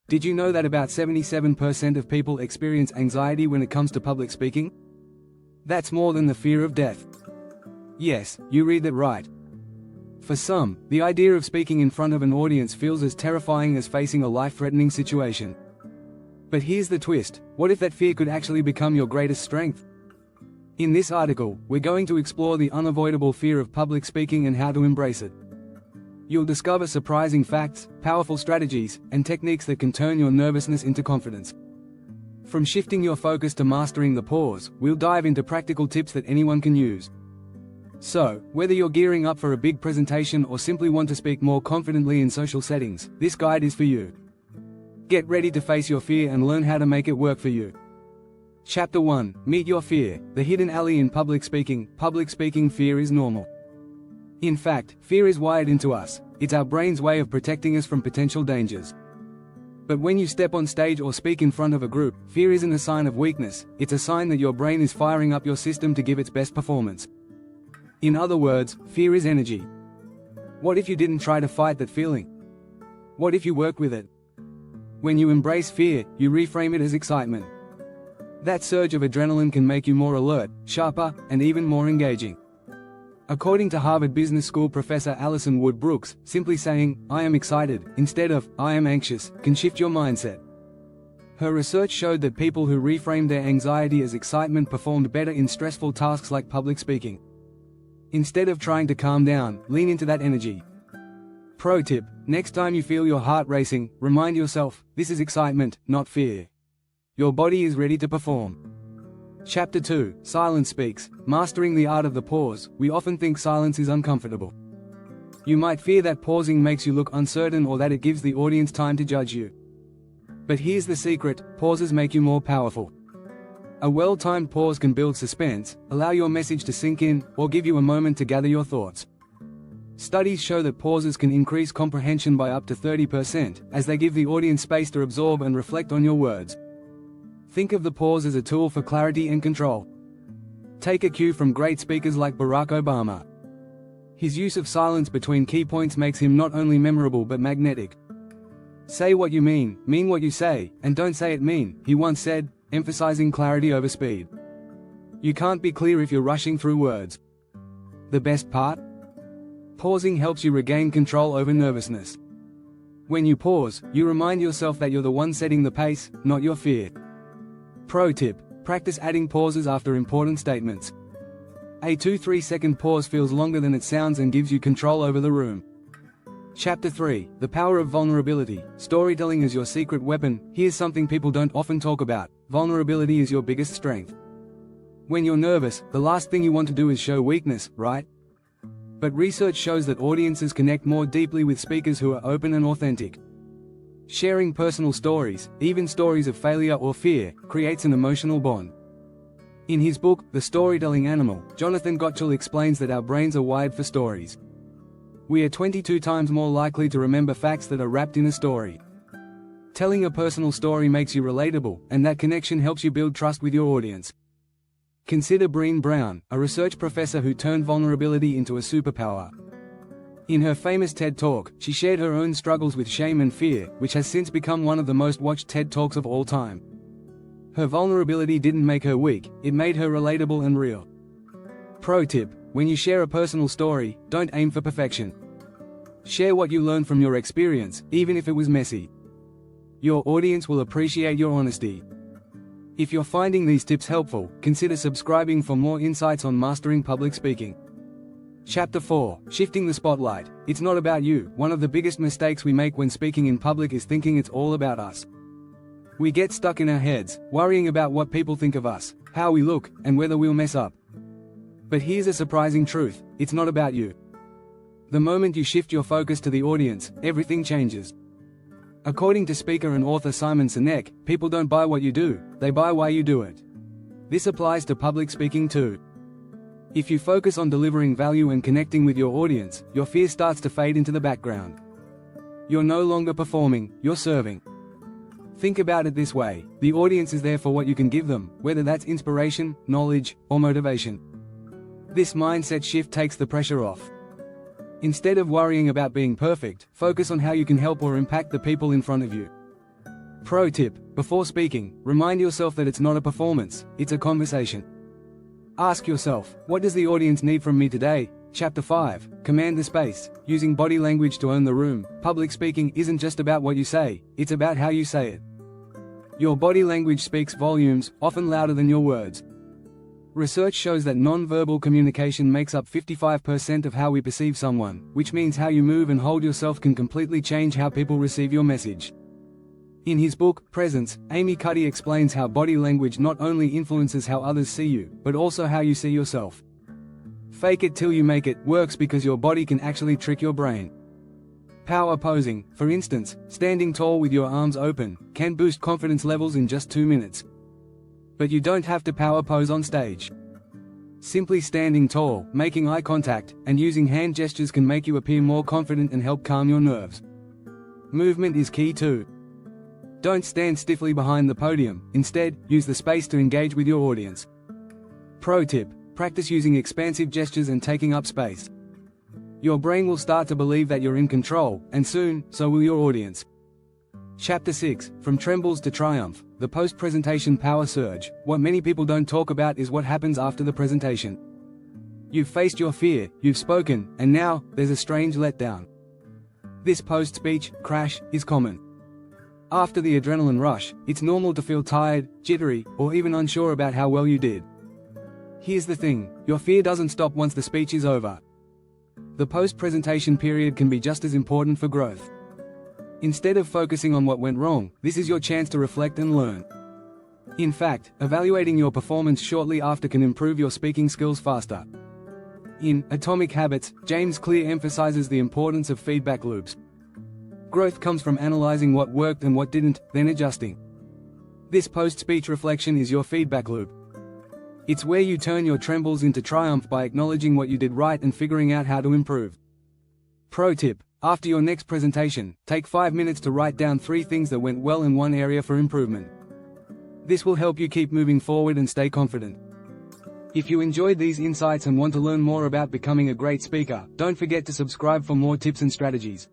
Did you know that about 77% of people experience anxiety when it comes to public speaking? That's more than the fear of death. Yes, you read that right. For some, the idea of speaking in front of an audience feels as terrifying as facing a life-threatening situation. But here's the twist: what if that fear could actually become your greatest strength? In this article, we're going to explore the unavoidable fear of public speaking and how to embrace it. You'll discover surprising facts, powerful strategies, and techniques that can turn your nervousness into confidence. From shifting your focus to mastering the pause, we'll dive into practical tips that anyone can use. So, whether you're gearing up for a big presentation or simply want to speak more confidently in social settings, this guide is for you. Get ready to face your fear and learn how to make it work for you. Chapter 1: Meet Your Fear, the hidden alley in public speaking. Public speaking fear is normal. In fact, fear is wired into us. It's our brain's way of protecting us from potential dangers. But when you step on stage or speak in front of a group, fear isn't a sign of weakness, it's a sign that your brain is firing up your system to give its best performance. In other words, fear is energy. What if you didn't try to fight that feeling? What if you work with it? When you embrace fear, you reframe it as excitement. That surge of adrenaline can make you more alert, sharper, and even more engaging. According to Harvard Business School professor Alison Wood Brooks, simply saying, "I am excited," instead of, "I am anxious," can shift your mindset. Her research showed that people who reframed their anxiety as excitement performed better in stressful tasks like public speaking. Instead of trying to calm down, lean into that energy. Pro tip: next time you feel your heart racing, remind yourself, this is excitement, not fear. Your body is ready to perform. Chapter 2: Silence Speaks, Mastering the Art of the Pause. We often think silence is uncomfortable. You might fear that pausing makes you look uncertain or that it gives the audience time to judge you. But here's the secret: pauses make you more powerful. A well-timed pause can build suspense, allow your message to sink in, or give you a moment to gather your thoughts. Studies show that pauses can increase comprehension by up to 30%, as they give the audience space to absorb and reflect on your words. Think of the pause as a tool for clarity and control. Take a cue from great speakers like Barack Obama. His use of silence between key points makes him not only memorable but magnetic. Say what you mean what you say, and don't say it mean, he once said, emphasizing clarity over speed. You can't be clear if you're rushing through words. The best part? Pausing helps you regain control over nervousness. When you pause, you remind yourself that you're the one setting the pace, not your fear. Pro tip: practice adding pauses after important statements. A 2-3 second pause feels longer than it sounds and gives you control over the room. Chapter 3: The Power of Vulnerability, Storytelling is Your Secret Weapon. Here's something people don't often talk about: vulnerability is your biggest strength. When you're nervous, the last thing you want to do is show weakness, right? But research shows that audiences connect more deeply with speakers who are open and authentic. Sharing personal stories, even stories of failure or fear, creates an emotional bond. In his book, The Storytelling Animal, Jonathan Gottschall explains that our brains are wired for stories. We are 22 times more likely to remember facts that are wrapped in a story. Telling a personal story makes you relatable, and that connection helps you build trust with your audience. Consider Brené Brown, a research professor who turned vulnerability into a superpower. In her famous TED Talk, she shared her own struggles with shame and fear, which has since become one of the most watched TED Talks of all time. Her vulnerability didn't make her weak, it made her relatable and real. Pro tip: when you share a personal story, don't aim for perfection. Share what you learned from your experience, even if it was messy. Your audience will appreciate your honesty. If you're finding these tips helpful, consider subscribing for more insights on mastering public speaking. Chapter 4: Shifting the Spotlight. It's not about you. One of the biggest mistakes we make when speaking in public is thinking it's all about us. We get stuck in our heads, worrying about what people think of us, how we look, and whether we'll mess up. But here's a surprising truth: it's not about you. The moment you shift your focus to the audience, everything changes. According to speaker and author Simon Sinek, people don't buy what you do, they buy why you do it. This applies to public speaking too. If you focus on delivering value and connecting with your audience, your fear starts to fade into the background. You're no longer performing, you're serving. Think about it this way: the audience is there for what you can give them, whether that's inspiration, knowledge, or motivation. This mindset shift takes the pressure off. Instead of worrying about being perfect, focus on how you can help or impact the people in front of you. Pro tip: before speaking, remind yourself that it's not a performance, it's a conversation. Ask yourself, what does the audience need from me today? Chapter 5. Command the space. Using body language to own the room. Public speaking isn't just about what you say, it's about how you say it. Your body language speaks volumes, often louder than your words. Research shows that non-verbal communication makes up 55% of how we perceive someone, which means how you move and hold yourself can completely change how people receive your message. In his book, Presence, Amy Cuddy explains how body language not only influences how others see you, but also how you see yourself. Fake it till you make it works because your body can actually trick your brain. Power posing, for instance, standing tall with your arms open, can boost confidence levels in just 2 minutes. But you don't have to power pose on stage. Simply standing tall, making eye contact, and using hand gestures can make you appear more confident and help calm your nerves. Movement is key too. Don't stand stiffly behind the podium, instead, use the space to engage with your audience. Pro tip: practice using expansive gestures and taking up space. Your brain will start to believe that you're in control, and soon, so will your audience. Chapter 6. From Trembles to Triumph. The post-presentation power surge. What many people don't talk about is what happens after the presentation. You've faced your fear, you've spoken, and now, there's a strange letdown. This post-speech crash is common. After the adrenaline rush, it's normal to feel tired, jittery, or even unsure about how well you did. Here's the thing, your fear doesn't stop once the speech is over. The post-presentation period can be just as important for growth. Instead of focusing on what went wrong, this is your chance to reflect and learn. In fact, evaluating your performance shortly after can improve your speaking skills faster. In Atomic Habits, James Clear emphasizes the importance of feedback loops. Growth comes from analyzing what worked and what didn't, then adjusting. This post-speech reflection is your feedback loop. It's where you turn your trembles into triumph by acknowledging what you did right and figuring out how to improve. Pro tip: after your next presentation, take 5 minutes to write down 3 things that went well and 1 area for improvement. This will help you keep moving forward and stay confident. If you enjoyed these insights and want to learn more about becoming a great speaker, don't forget to subscribe for more tips and strategies.